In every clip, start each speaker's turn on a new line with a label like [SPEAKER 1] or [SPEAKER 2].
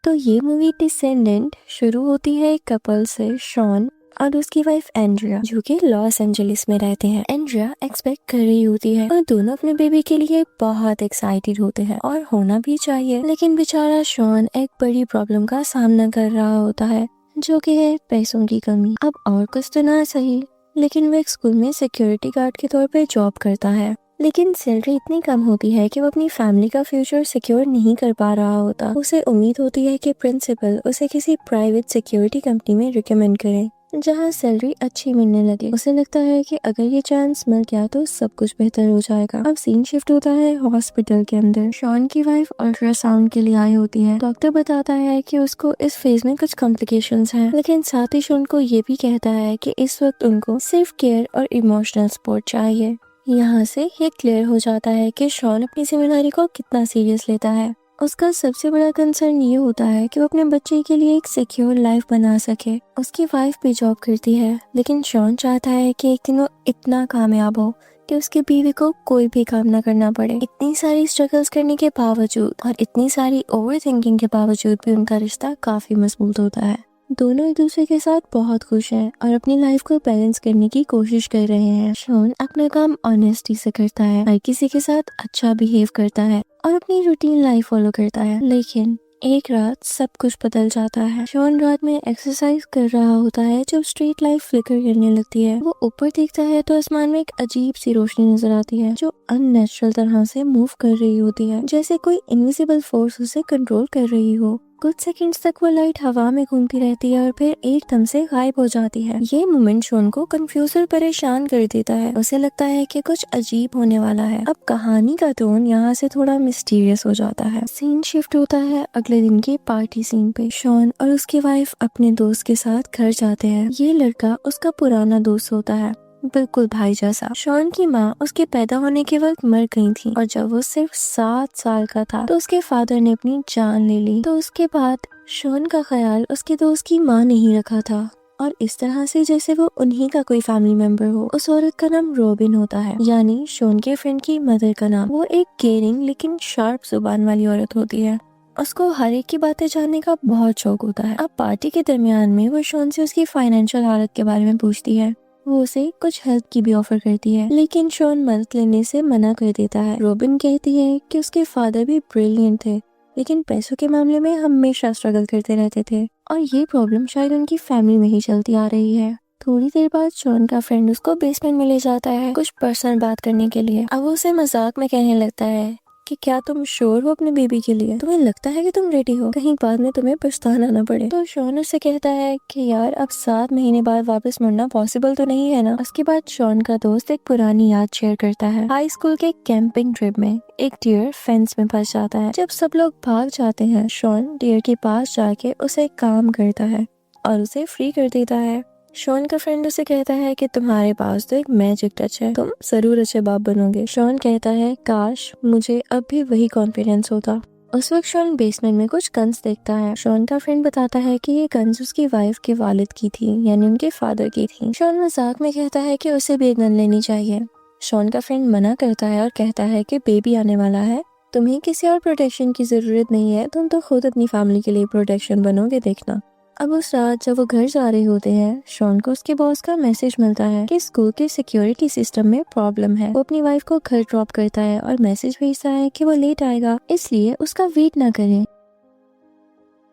[SPEAKER 1] तो ये movie descendant शुरू होती है एक कपल से, शॉन और उसकी वाइफ एंड्रिया, जो कि लॉस एंजलिस में रहते हैं। एंड्रिया एक्सपेक्ट कर रही होती है और दोनों अपने बेबी के लिए बहुत एक्साइटेड होते हैं और होना भी चाहिए, लेकिन बेचारा शॉन एक बड़ी प्रॉब्लम का सामना कर रहा होता है, जो कि है पैसों की कमी। अब और कुछ तो ना सही, लेकिन वो एक स्कूल में सिक्योरिटी गार्ड के तौर पे जॉब करता है, लेकिन सैलरी इतनी कम होती है कि वो अपनी फैमिली का फ्यूचर सिक्योर नहीं कर पा रहा होता। उसे उम्मीद होती है कि प्रिंसिपल उसे किसी प्राइवेट सिक्योरिटी कंपनी में रिकमेंड करे जहां सैलरी अच्छी मिलने लगे। उसे लगता है कि अगर ये चांस मिल गया तो सब कुछ बेहतर हो जाएगा। अब सीन शिफ्ट होता है हॉस्पिटल के अंदर। शॉन की वाइफ अल्ट्रासाउंड के लिए आई होती है। डॉक्टर बताता है कि उसको इस फेज में कुछ कॉम्प्लिकेशंस हैं, लेकिन साथ ही शॉन को ये भी कहता है कि इस वक्त उनको सिर्फ केयर और इमोशनल सपोर्ट चाहिए। यहाँ से ये क्लियर हो जाता है कि शॉन अपनी जिम्मेदारी को कितना सीरियस लेता है। उसका सबसे बड़ा कंसर्न ये होता है कि वो अपने बच्चे के लिए एक सिक्योर लाइफ बना सके। उसकी वाइफ भी जॉब करती है, लेकिन शॉन चाहता है कि एक दिन वो इतना कामयाब हो कि उसके बीवी को कोई भी काम ना करना पड़े। इतनी सारी स्ट्रगल्स करने के बावजूद और इतनी सारी ओवर थिंकिंग के बावजूद भी उनका रिश्ता काफी मजबूत होता है। दोनों एक दूसरे के साथ बहुत खुश हैं और अपनी लाइफ को बैलेंस करने की कोशिश कर रहे हैं। शॉन अपना काम ऑनेस्टी से करता है, हर किसी के साथ अच्छा बिहेव करता है और अपनी रूटीन लाइफ फॉलो करता है। लेकिन एक रात सब कुछ बदल जाता है। शॉन रात में एक्सरसाइज कर रहा होता है जब स्ट्रीट लाइट फ्लिकर करने लगती है। वो ऊपर देखता है तो आसमान में एक अजीब सी रोशनी नजर आती है जो अननेचुरल तरह से मूव कर रही होती है, जैसे कोई इनविजिबल फोर्स उसे कंट्रोल कर रही हो। कुछ सेकंड्स तक वो लाइट हवा में घूमती रहती है और फिर एकदम से गायब हो जाती है। ये मोमेंट शॉन को कंफ्यूज और परेशान कर देता है। उसे लगता है कि कुछ अजीब होने वाला है। अब कहानी का टोन यहाँ से थोड़ा मिस्टीरियस हो जाता है। सीन शिफ्ट होता है अगले दिन की पार्टी सीन पे। शॉन और उसकी वाइफ अपने दोस्त के साथ घर जाते हैं। ये लड़का उसका पुराना दोस्त होता है, बिल्कुल भाई जैसा। शॉन की माँ उसके पैदा होने के वक्त मर गई थी और जब वो सिर्फ 7 साल का था तो उसके फादर ने अपनी जान ले ली। तो उसके बाद शॉन का ख्याल उसके दोस्त की माँ ने ही रखा था और इस तरह से जैसे वो उन्हीं का कोई फैमिली मेंबर हो। उस औरत का नाम रॉबिन होता है, यानी शॉन के फ्रेंड की मदर का नाम। वो एक केयरिंग लेकिन शार्प जुबान वाली औरत होती है। उसको हर एक की बातें जानने का बहुत शौक होता है। अब पार्टी के दरमियान में वो शॉन से उसकी फाइनेंशियल हालत के बारे में पूछती है। वो उसे कुछ हेल्प की भी ऑफर करती है, लेकिन शॉन मदद लेने से मना कर देता है। रॉबिन कहती है कि उसके फादर भी ब्रिलियंट थे, लेकिन पैसों के मामले में हमेशा स्ट्रगल करते रहते थे और ये प्रॉब्लम शायद उनकी फैमिली में ही चलती आ रही है। थोड़ी देर बाद शॉन का फ्रेंड उसको बेसमेंट में ले जाता है कुछ पर्सनल बात करने के लिए। अब वो उसे मजाक में कहने लगता है कि क्या तुम श्योर हो अपने बेबी के लिए? तुम्हें लगता है कि तुम रेडी हो? कहीं बाद में तुम्हें पछताना ना पड़े। तो शॉन उससे कहता है कि यार अब 7 महीने बाद वापस मुड़ना पॉसिबल तो नहीं है ना। उसके बाद शॉन का दोस्त एक पुरानी याद शेयर करता है। हाई स्कूल के कैंपिंग ट्रिप में एक डियर फेंस में फंस जाता है। जब सब लोग भाग जाते हैं, शॉन डियर के पास जाके उसे काम करता है और उसे फ्री कर देता है। शॉन का फ्रेंड उसे कहता है कि तुम्हारे पास तो एक मैजिक टच है, तुम जरूर अच्छे बाप बनोगे। शॉन कहता है काश मुझे अब भी वही कॉन्फिडेंस होता। उस वक्त शॉन बेसमेंट में कुछ गन्स देखता है। शॉन का फ्रेंड बताता है कि ये गन्स उसकी वाइफ के वालिद की थी, यानी उनके फादर की थी। शॉन मजाक में कहता है कि उसे भी एक गन लेनी चाहिए। शॉन का फ्रेंड मना करता है और कहता है कि बेबी आने वाला है, तुम्हें किसी और प्रोटेक्शन की जरूरत नहीं है, तुम तो खुद अपनी फैमिली के लिए प्रोटेक्शन बनोगे, देखना। अब उस रात जब वो घर जा रहे होते हैं, शॉन को उसके बॉस का मैसेज मिलता है कि स्कूल के सिक्योरिटी सिस्टम में प्रॉब्लम है। वो अपनी वाइफ को घर ड्रॉप करता है और मैसेज भेजता है कि वो लेट आएगा, इसलिए उसका वेट ना करें।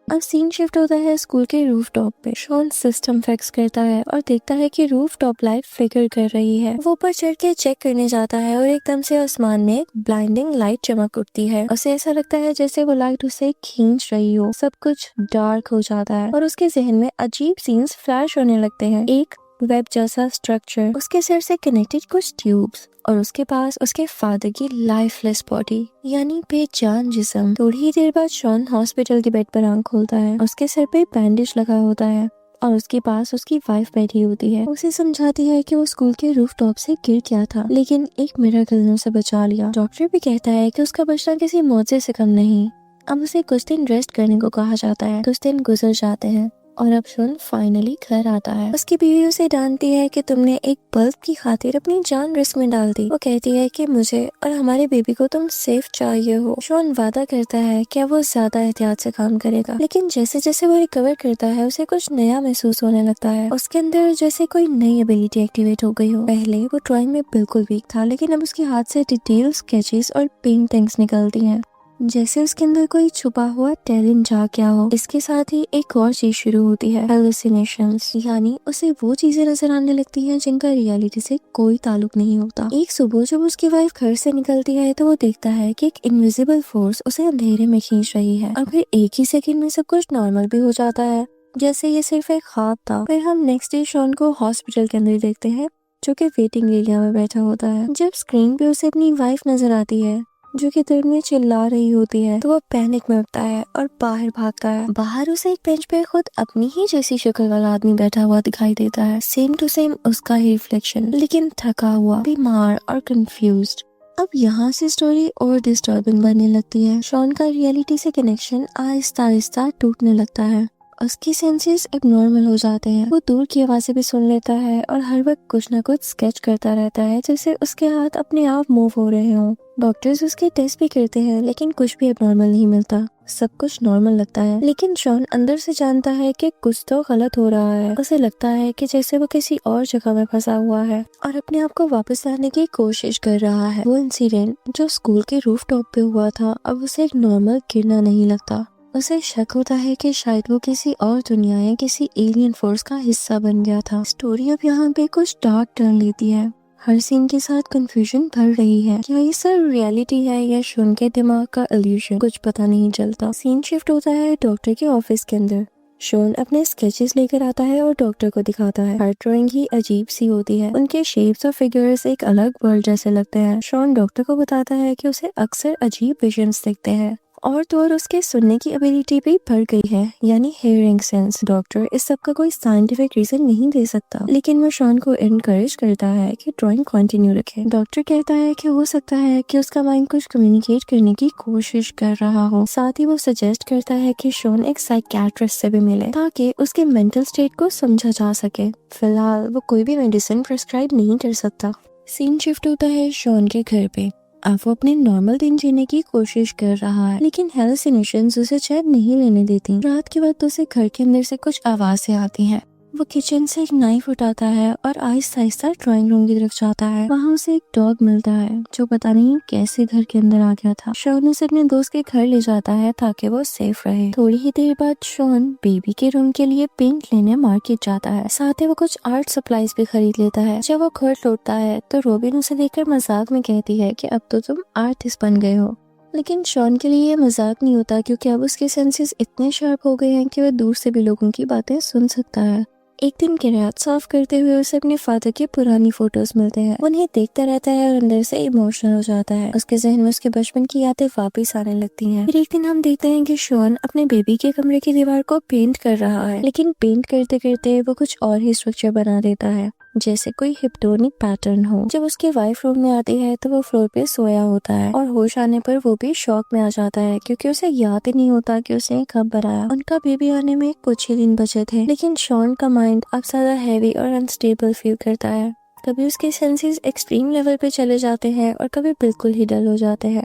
[SPEAKER 1] अब सीन शिफ्ट होता है स्कूल के रूफटॉप पे। शॉन सिस्टम फिक्स करता है और देखता है कि रूफटॉप लाइट फ्लिकर कर रही है। वो ऊपर चढ़ के चेक करने जाता है और एकदम से आसमान में एक ब्लाइंडिंग लाइट चमक उठती है। उसे ऐसा लगता है जैसे वो लाइट उसे खींच रही हो। सब कुछ डार्क हो जाता है और उसके जहन में अजीब सीन्स फ्लैश होने लगते हैं। एक वेब जैसा स्ट्रक्चर, उसके सिर से कनेक्टेड कुछ ट्यूब्स और उसके पास उसके फादर की लाइफलेस बॉडी, यानी बेजान जिस्म। थोड़ी ही देर बाद शॉन हॉस्पिटल के बेड पर आंख खोलता है। उसके सर पे बैंडेज लगा होता है और उसके पास उसकी वाइफ बैठी होती है। उसे समझाती है कि वो स्कूल के रूफटॉप से गिर गया था, लेकिन एक मिरेकल ने उसे बचा लिया। डॉक्टर भी कहता है कि उसका बचना किसी मौत से कम नहीं। अब उसे कुछ दिन रेस्ट करने को कहा जाता है। कुछ दिन गुजर जाते हैं और अब शॉन फाइनली घर आता है। उसकी बीवी उसे डांटती है कि तुमने एक बल्ब की खातिर अपनी जान रिस्क में डाल दी। वो कहती है कि मुझे और हमारे बेबी को तुम सेफ चाहिए हो। शॉन वादा करता है कि वो ज्यादा एहतियात से काम करेगा, लेकिन जैसे जैसे वो रिकवर करता है उसे कुछ नया महसूस होने लगता है। उसके अंदर जैसे कोई नई एबिलिटी एक्टिवेट हो गई हो। पहले वो ड्राइंग में बिल्कुल वीक था, लेकिन अब उसके हाथ से डिटेल स्केचेस और पेंटिंग्स निकलती हैं, जैसे उसके अंदर कोई छुपा हुआ टैलेंट जाग गया हो। इसके साथ ही एक और चीज शुरू होती है, हेलुसिनेशंस, यानी उसे वो चीजें नजर आने लगती हैं जिनका रियलिटी से कोई ताल्लुक नहीं होता। एक सुबह जब उसकी वाइफ घर से निकलती है तो वो देखता है कि एक इनविजिबल फोर्स उसे अंधेरे में खींच रही है, और फिर एक ही सेकंड में सब कुछ नॉर्मल भी हो जाता है, जैसे ये सिर्फ एक ख्वाब था। फिर हम नेक्स्ट डे शॉन को हॉस्पिटल के अंदर देखते हैं, जो कि वेटिंग एरिया में बैठा होता है। जब स्क्रीन पे उसे अपनी वाइफ नजर आती है जो कि दर्द में चिल्ला रही होती है, तो वो पैनिक में उठता है और बाहर भागता है। बाहर उसे एक बेंच पे खुद अपनी ही जैसी शक्ल वाला आदमी बैठा हुआ दिखाई देता है, सेम टू सेम उसका ही रिफ्लेक्शन, लेकिन थका हुआ, बीमार और कंफ्यूज्ड। अब यहाँ से स्टोरी और डिस्टर्बिंग बनने लगती है। शॉन का रियलिटी से कनेक्शन आहिस्ता आहिस्ता टूटने लगता है। उसकी सेंसेस अब नॉर्मल हो जाते हैं। वो दूर की आवाजें भी सुन लेता है और हर वक्त कुछ न कुछ स्केच करता रहता है, जैसे उसके हाथ अपने आप मूव हो रहे हों। डॉक्टर्स उसके टेस्ट भी करते हैं, लेकिन कुछ भी अब नॉर्मल नहीं मिलता। सब कुछ नॉर्मल लगता है, लेकिन शॉन अंदर से जानता है कि कुछ तो गलत हो रहा है। उसे लगता है कि जैसे वो किसी और जगह में फंसा हुआ है और अपने आप को वापस लाने की कोशिश कर रहा है। वो इंसिडेंट जो स्कूल के रूफ टॉप पे हुआ था, अब उसे एक नॉर्मल गिरना नहीं लगता। उसे शक होता है कि शायद वो किसी और दुनिया या किसी एलियन फोर्स का हिस्सा बन गया था। स्टोरी अब यहाँ पे कुछ डार्क टर्न लेती है। हर सीन के साथ कंफ्यूजन बढ़ रही है। क्या ये सब रियलिटी है या शॉन के दिमाग का इल्यूशन, कुछ पता नहीं चलता। सीन शिफ्ट होता है डॉक्टर के ऑफिस के अंदर। शॉन अपने स्केचेस लेकर आता है और डॉक्टर को दिखाता है। हर ड्राइंग ही अजीब सी होती है, उनके शेप्स और फिगर्स एक अलग वर्ल्ड जैसे लगते हैं। शॉन डॉक्टर को बताता है कि उसे अक्सर अजीब विजन्स दिखते हैं, और तो और उसके सुनने की एबिलिटी भी बढ़ गई है, यानी हियरिंग सेंस। डॉक्टर इस सब का कोई साइंटिफिक रीजन नहीं दे सकता, लेकिन वो शॉन को एनकरेज करता है कि ड्राइंग कंटिन्यू रखे। डॉक्टर कहता है कि हो सकता है कि उसका माइंड कुछ कम्युनिकेट करने की कोशिश कर रहा हो। साथ ही वो सजेस्ट करता है कि शॉन एक साइकियाट्रिस्ट से भी मिले, ताकि उसके मेंटल स्टेट को समझा जा सके। फिलहाल वो कोई भी मेडिसिन प्रिस्क्राइब नहीं कर सकता। सीन शिफ्ट होता है शॉन के घर पे। अब वो अपने नॉर्मल दिन जीने की कोशिश कर रहा है, लेकिन हेलुसिनेशंस उसे चैन नहीं लेने देती। रात के बाद उसे घर के अंदर से कुछ आवाजें आती हैं। वो किचन से एक नाइफ उठाता है और आहिस्ता आहिस्ता ड्राइंग रूम की तरफ जाता है। वहाँ उसे एक डॉग मिलता है जो पता नहीं कैसे घर के अंदर आ गया था। शॉन उसे अपने दोस्त के घर ले जाता है ताकि वो सेफ रहे। थोड़ी ही देर बाद शॉन बेबी के रूम के लिए पेंट लेने मार्केट जाता है। साथ ही वो कुछ आर्ट सप्लाईज भी खरीद लेता है। जब वो घर लौटता है तो रोबिन उसे देखकर मजाक में कहती है कि अब तो तुम आर्टिस्ट बन गए हो, लेकिन शॉन के लिए ये मजाक नहीं होता, क्योंकि अब उसके सेंसेस इतने शार्प हो गए हैं कि वह दूर से भी लोगों की बातें सुन सकता है। एक दिन की रात साफ करते हुए उसे अपने फादर के पुरानी फोटोज मिलते हैं। उन्हें देखता रहता है और अंदर से इमोशनल हो जाता है। उसके जहन में उसके बचपन की यादें वापस आने लगती हैं। फिर एक दिन हम देखते हैं कि शॉन अपने बेबी के कमरे की दीवार को पेंट कर रहा है, लेकिन पेंट करते करते वो कुछ और ही स्ट्रक्चर बना देता है, जैसे कोई हिप्नोटिक पैटर्न हो। जब उसकी वाइफ रूम में आती है तो वो फ्लोर पे सोया होता है, और होश आने पर वो भी शॉक में आ जाता है, क्योंकि उसे याद ही नहीं होता कि उसने कब बनाया। उनका बेबी आने में कुछ ही दिन बचे थे, लेकिन शॉन का माइंड अब ज्यादा हैवी और अनस्टेबल फील करता है। कभी उसके सेंसेस एक्सट्रीम लेवल पे चले जाते हैं और कभी बिल्कुल ही डल हो जाते हैं।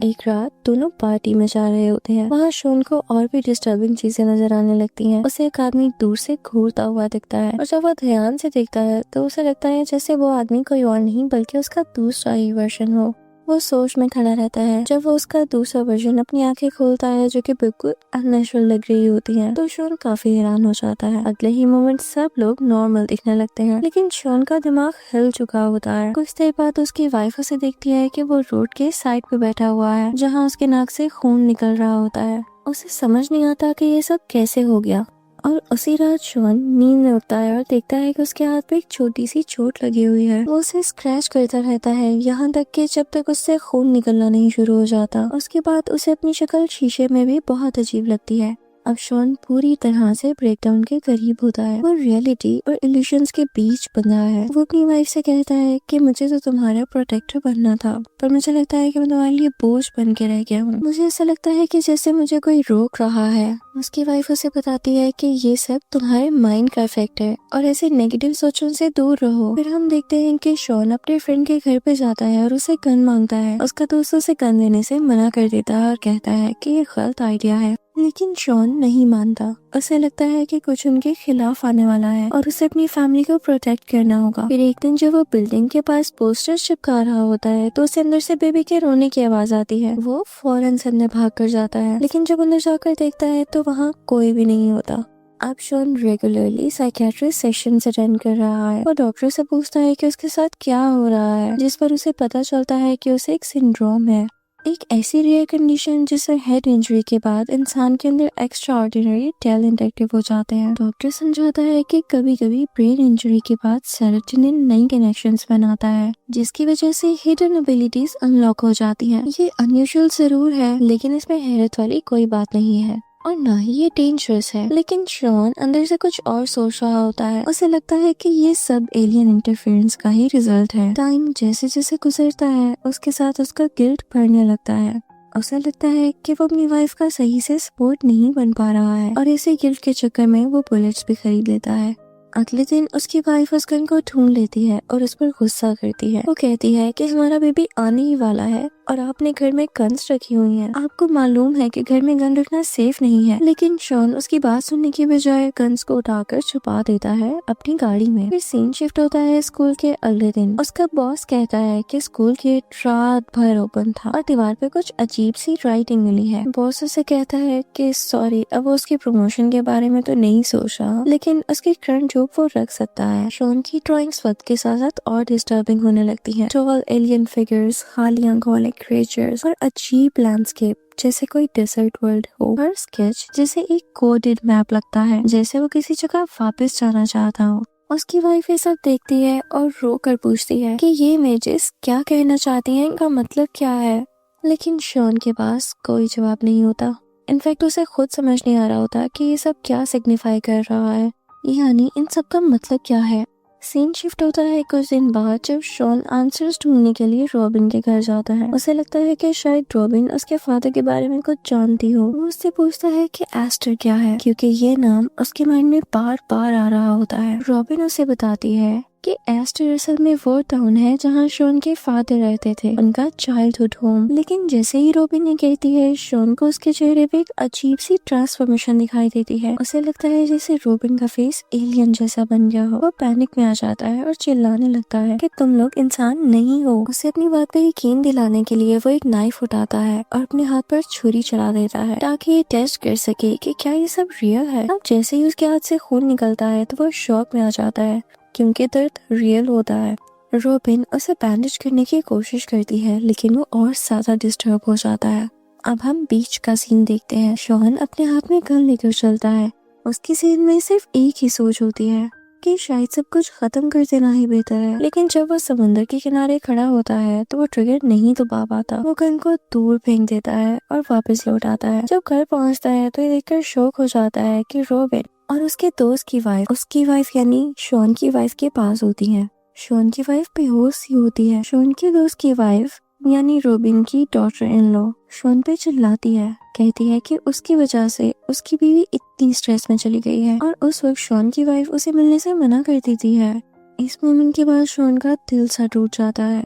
[SPEAKER 1] एक रात दोनों पार्टी में जा रहे होते हैं। वहाँ शॉन को और भी डिस्टर्बिंग चीजें नजर आने लगती हैं। उसे एक आदमी दूर से घूरता हुआ दिखता है, और जब वो ध्यान से देखता है तो उसे लगता है जैसे वो आदमी कोई और नहीं बल्कि उसका दूसरा ही वर्जन हो। वो सोच में खड़ा रहता है। जब वो उसका दूसरा वर्जन अपनी आंखें खोलता है जो कि बिल्कुल अननेचुरल लग रही होती हैं, तो शॉन काफी हैरान हो जाता है। अगले ही मोमेंट सब लोग नॉर्मल दिखने लगते हैं, लेकिन शॉन का दिमाग हिल चुका होता है। कुछ देर बाद उसकी वाइफ उसे देखती है कि वो रोड के साइड पे बैठा हुआ है, जहाँ उसके नाक से खून निकल रहा होता है। उसे समझ नहीं आता कि ये सब कैसे हो गया, और उसी रात शॉन नींद में उठता है और देखता है कि उसके हाथ पे एक छोटी सी चोट लगी हुई है। वो उसे स्क्रैच करता रहता है, यहाँ तक कि जब तक उससे खून निकलना नहीं शुरू हो जाता। उसके बाद उसे अपनी शक्ल शीशे में भी बहुत अजीब लगती है। अब शॉन पूरी तरह से ब्रेकडाउन के करीब होता है। वो रियलिटी और इल्यूशंस के बीच बंधा है। वो अपनी वाइफ से कहता है कि मुझे तो तुम्हारा प्रोटेक्टर बनना था, पर मुझे लगता है कि मैं तुम्हारे लिए बोझ बन के रह गया हूँ। मुझे ऐसा लगता है कि जैसे मुझे कोई रोक रहा है। उसकी वाइफ उसे बताती है कि ये सब तुम्हारे माइंड का इफेक्ट है और ऐसे नेगेटिव सोचों से दूर रहो। फिर हम देखते हैं कि शॉन अपने फ्रेंड के घर पे जाता है और उसे गन मांगता है। उसका दोस्त उसे गन देने से मना कर देता है और कहता है कि ये गलत आइडिया है, लेकिन शॉन नहीं मानता। उसे लगता है कि कुछ उनके खिलाफ आने वाला है और उसे अपनी फैमिली को प्रोटेक्ट करना होगा। फिर एक दिन जब वो बिल्डिंग के पास पोस्टर चिपका रहा होता है तो उसे अंदर से बेबी के रोने की आवाज आती है। वो फौरन से अंदर भाग कर जाता है, लेकिन जब अंदर जाकर देखता है तो वहाँ कोई भी नहीं होता। अब Shawn regularly psychiatrist sessions attend कर रहा है और डॉक्टर से पूछता है कि उसके साथ क्या हो रहा है, जिस पर उसे पता चलता है कि उसे एक सिंड्रोम है, एक ऐसी रेयर कंडीशन जिससे हेड इंजरी के बाद इंसान के अंदर एक्स्ट्रा ऑर्डिनरी टैलेंट एक्टिव हो जाते हैं। डॉक्टर समझाता है कि कभी कभी ब्रेन इंजरी के बाद सेरोटोनिन नई कनेक्शंस बनाता है, जिसकी वजह से हिडन एबिलिटीज अनलॉक हो जाती हैं। ये अनयूजुअल जरूर है, लेकिन इसमें हैरत वाली कोई बात नहीं है और ना ही ये डेंजरस है। लेकिन शॉन अंदर से कुछ और सोच रहा होता है। उसे लगता है कि ये सब एलियन इंटरफेरेंस का ही रिजल्ट है। टाइम जैसे जैसे गुजरता है उसके साथ उसका गिल्ट बढ़ने लगता है। उसे लगता है कि वो अपनी वाइफ का सही से सपोर्ट नहीं बन पा रहा है और इसी गिल्ट के चक्कर में वो बुलेट्स भी खरीद लेता है। अगले दिन उसकी वाइफ उस गन को ढूंढ लेती है और उस पर गुस्सा करती है। वो कहती है कि हमारा बेबी आने ही वाला है और आपने घर में गन्स रखी हुई हैं। आपको मालूम है कि घर में गन रखना सेफ नहीं है। लेकिन शॉन उसकी बात सुनने की बजाय गन्स को उठाकर छुपा देता है अपनी गाड़ी में। फिर सीन शिफ्ट होता है स्कूल के अगले दिन। उसका बॉस कहता है कि स्कूल गेट रात भर ओपन था और दीवार पे कुछ अजीब सी राइटिंग मिली है। बॉस उसे कहता है कि सॉरी, अब वो उसकी प्रमोशन के बारे में तो नहीं सोच रहा, लेकिन उसकी करंट जॉब वो रख सकता है। शॉन की ड्राइंग्स वक्त के साथ साथ और डिस्टर्बिंग होने लगती हैं। टॉल एलियन फिगर्स, खाली आंखों वाले क्रिएचर्स और अजीब लैंडस्केप जैसे कोई डेजर्ट वर्ल्ड हो। हर स्केच जैसे एक कोडेड मैप लगता है, जैसे वो किसी जगह वापस जाना चाहता हो। उसकी वाइफ ये सब देखती है और रो कर पूछती है कि ये इमेजेस क्या कहना चाहती हैं, इनका मतलब क्या है। लेकिन शॉन के पास कोई जवाब नहीं होता। इनफैक्ट उसे खुद समझ नहीं आ रहा होता कि ये सब क्या सिग्निफाई कर रहा है, यानी इन सब का मतलब क्या है। सीन शिफ्ट होता है कुछ दिन बाद जब शॉन आंसर्स ढूंढने के लिए रॉबिन के घर जाता है। उसे लगता है कि शायद रॉबिन उसके फादर के बारे में कुछ जानती हो। वो उससे पूछता है कि एस्टर क्या है, क्योंकि ये नाम उसके माइंड में बार बार आ रहा होता है। रॉबिन उसे बताती है कि एस्टर असल में वो टाउन है जहाँ शॉन के फादर रहते थे, उनका चाइल्डहुड होम। लेकिन जैसे ही रॉबिन ये कहती है, शॉन को उसके चेहरे पे एक अजीब सी ट्रांसफॉर्मेशन दिखाई देती है। उसे लगता है जैसे रॉबिन का फेस एलियन जैसा बन गया हो। वो पैनिक में आ जाता है और चिल्लाने लगता है कि तुम लोग इंसान नहीं हो। उसे अपनी बात पे यकीन दिलाने के लिए वो एक नाइफ उठाता है और अपने हाथ पर छुरी चला देता है ताकि ये टेस्ट कर सके कि क्या ये सब रियल है। अब जैसे ही उसके हाथ से खून निकलता है तो वो शॉक में आ जाता है क्योंकि दर्द रियल होता है। रॉबिन उसे बैंडेज करने की कोशिश करती है, लेकिन वो और ज्यादा डिस्टर्ब हो जाता है। अब हम बीच का सीन देखते हैं। शॉन अपने हाथ में गन लेकर चलता है। उसकी सीन में सिर्फ एक ही सोच होती है कि शायद सब कुछ खत्म कर देना ही बेहतर है। लेकिन जब वो समुद्र के किनारे खड़ा होता है तो वो ट्रिगर नहीं दबा पाता। वो गन को दूर फेंक देता है और वापस लौट आता है। जब घर पहुंचता है तो ये देखकर शौक हो जाता है कि रॉबिन और उसके दोस्त की वाइफ, उसकी वाइफ यानी शॉन की वाइफ के पास होती है। शॉन की वाइफ बेहोश सी होती है। शॉन के दोस्त की वाइफ यानी रॉबिन की डॉटर इन लॉ शॉन पे चिल्लाती है, कहती है कि उसकी वजह से उसकी बीवी इतनी स्ट्रेस में चली गई है और उस वक्त शॉन की वाइफ उसे मिलने से मना कर देती है। इस मोमेंट के बाद शॉन का दिल सा टूट जाता है।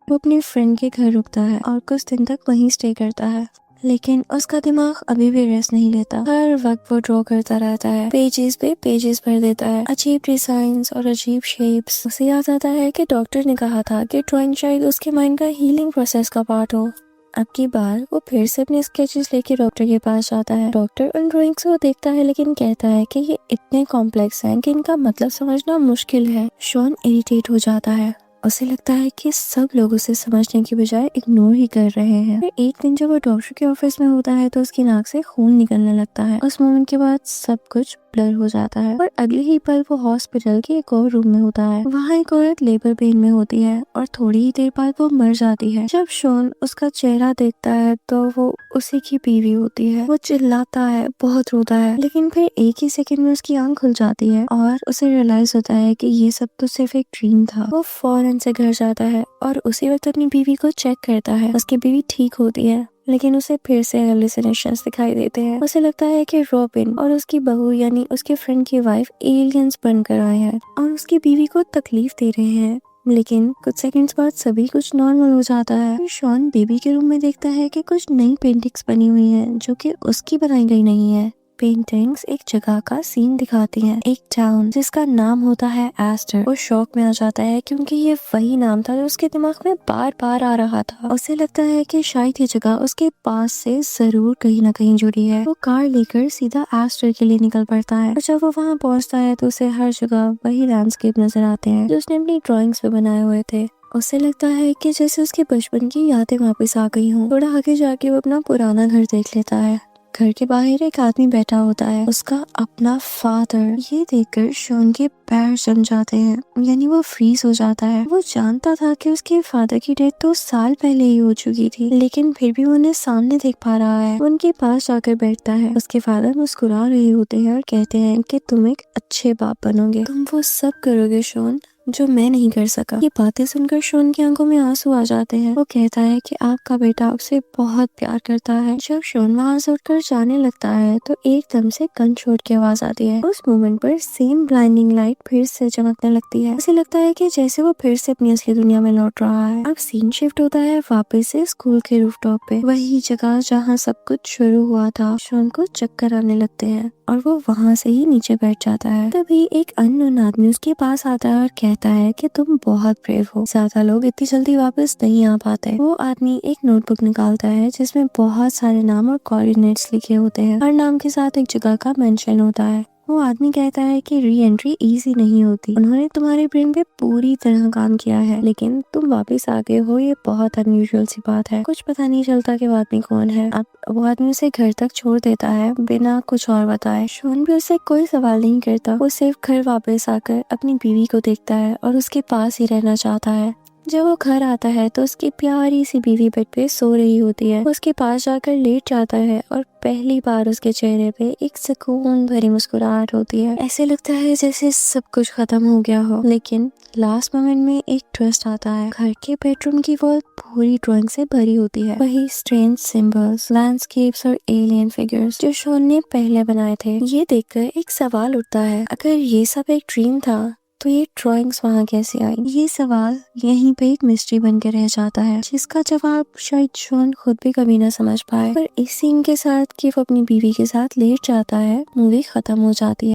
[SPEAKER 1] वो अपने फ्रेंड के घर रुकता है और कुछ दिन तक वहीं स्टे करता है, लेकिन उसका दिमाग अभी भी रेस्ट नहीं लेता। हर वक्त वो ड्रॉ करता रहता है, पेजेस पे पेजेस भर देता है, अजीब डिजाइन्स और अजीब शेप्स। उसे याद आता है कि डॉक्टर ने कहा था कि ड्राइंग शायद उसके माइंड का हीलिंग प्रोसेस का पार्ट हो। अब की बार वो फिर से अपने स्केचेस लेके डॉक्टर के पास जाता है। डॉक्टर उन ड्राइंग्स को देखता है लेकिन कहता है कि ये इतने कॉम्प्लेक्स हैं कि इनका मतलब समझना मुश्किल है। शॉन इरिटेट हो जाता है। उसे लगता है कि सब लोग उसे समझने की बजाय इग्नोर ही कर रहे हैं। फिर एक दिन जब वो डॉक्टर के ऑफिस में होता है तो उसकी नाक से खून निकलने लगता है। उस मोमेंट के बाद सब कुछ ब्लर हो जाता है और अगले ही पल वो हॉस्पिटल के एक और रूम में होता है। वहाँ एक औरत लेबर पेन में होती है और थोड़ी ही देर बाद वो मर जाती है। जब शॉन उसका चेहरा देखता है तो वो उसी की बीवी होती है। वो चिल्लाता है, बहुत रोता है, लेकिन फिर एक ही सेकंड में उसकी आंख खुल जाती है और उसे रियलाइज होता है कि ये सब तो सिर्फ एक ड्रीम था। वो फौरन तुरंत से घर जाता है और उसी वक्त अपनी बीवी को चेक करता है। उसकी बीवी ठीक होती है, लेकिन उसे फिर से हेलुसिनेशंस दिखाई देते हैं। उसे लगता है कि रॉबिन और उसकी बहू यानी उसके फ्रेंड की वाइफ एलियंस बनकर आए हैं और उसकी बीवी को तकलीफ दे रहे हैं। लेकिन कुछ सेकंड्स बाद सभी कुछ नॉर्मल हो जाता है। फिर शॉन बेबी के रूम में देखता है कि कुछ नई पेंटिंग्स बनी हुई हैं जो कि उसकी बनाई गई नहीं है। पेंटिंग्स एक जगह का सीन दिखाती हैं, एक टाउन जिसका नाम होता है एस्टर। वो शॉक में आ जाता है क्योंकि ये वही नाम था जो उसके दिमाग में बार बार आ रहा था। उसे लगता है कि शायद ये जगह उसके पास से जरूर कहीं ना कहीं जुड़ी है। वो कार लेकर सीधा एस्टर के लिए निकल पड़ता है और जब वो वहाँ पहुँचता है तो उसे हर जगह वही लैंडस्केप नजर आते हैं जो उसने अपनी ड्राइंग्स में बनाए हुए थे। उसे लगता है कि जैसे उसके बचपन की यादें वापस आ गई हों। थोड़ा आगे जाके वो अपना पुराना घर देख लेता है। घर के बाहर एक आदमी बैठा होता है, उसका अपना फादर। ये देखकर शॉन के पैर जम जाते हैं, यानी वो फ्रीज हो जाता है। वो जानता था कि उसके फादर की डेथ 2 साल पहले ही हो चुकी थी, लेकिन फिर भी वो उन्हें सामने देख पा रहा है। वो उनके पास जाकर बैठता है। उसके फादर मुस्कुरा रहे होते हैं और कहते हैं कि तुम एक अच्छे बाप बनोगे, तुम वो सब करोगे शॉन जो मैं नहीं कर सका। ये बातें सुनकर शॉन की आंखों में आंसू आ जाते हैं। वो कहता है कि आपका बेटा उसे बहुत प्यार करता है। जब शॉन वहाँ से उठकर जाने लगता है तो एकदम से गन शॉट की आवाज आती है। उस मोमेंट पर सेम ब्लाइंडिंग लाइट फिर से चमकने लगती है। उसे लगता है कि जैसे वो फिर से अपनी असली दुनिया में लौट रहा है। अब सीन शिफ्ट होता है वापस से स्कूल के रूफटॉप पे, वही जगह जहाँ सब कुछ शुरू हुआ था। शॉन को चक्कर आने लगते हैं और वो वहाँ से ही नीचे बैठ जाता है। तभी एक अननोन आदमी उसके पास आता है और कहता है कि तुम बहुत ब्रेव हो, ज्यादा लोग इतनी जल्दी वापस नहीं आ पाते। वो आदमी एक नोटबुक निकालता है जिसमें बहुत सारे नाम और कोऑर्डिनेट्स लिखे होते हैं। हर नाम के साथ एक जगह का मेंशन होता है। वो आदमी कहता है कि री एंट्री इजी नहीं होती। उन्होंने तुम्हारे ब्रेन पे पूरी तरह काम किया है, लेकिन तुम वापस आ गए हो, ये बहुत अनयूजुअल सी बात है। कुछ पता नहीं चलता कि वो आदमी कौन है। अब वो आदमी उसे घर तक छोड़ देता है बिना कुछ और बताए। शॉन भी उससे कोई सवाल नहीं करता। वो सिर्फ घर वापस आकर अपनी बीवी को देखता है और उसके पास ही रहना चाहता है। जब वो घर आता है तो उसकी प्यारी सी बीवी बेड पे सो रही होती है। वो उसके पास जाकर लेट जाता है और पहली बार उसके चेहरे पे एक सुकून भरी मुस्कुराहट होती है। ऐसे लगता है जैसे सब कुछ खत्म हो गया हो। लेकिन लास्ट मोमेंट में एक ट्विस्ट आता है। घर के बेडरूम की वॉल पूरी ड्राइंग से भरी होती है, वही स्ट्रेंज सिंबल्स, लैंडस्केप्स और एलियन फिगर्स जो शॉन ने पहले बनाए थे। ये देखकर एक सवाल उठता है, अगर ये सब एक ड्रीम था तो ये ड्राइंग्स वहाँ कैसे आई? ये सवाल यहीं पे एक मिस्ट्री बन के रह जाता है, जिसका जवाब शायद शॉन खुद भी कभी ना समझ पाए। पर इस सीन के साथ कि वो अपनी बीवी के साथ लेट जाता है, मूवी खत्म हो जाती है।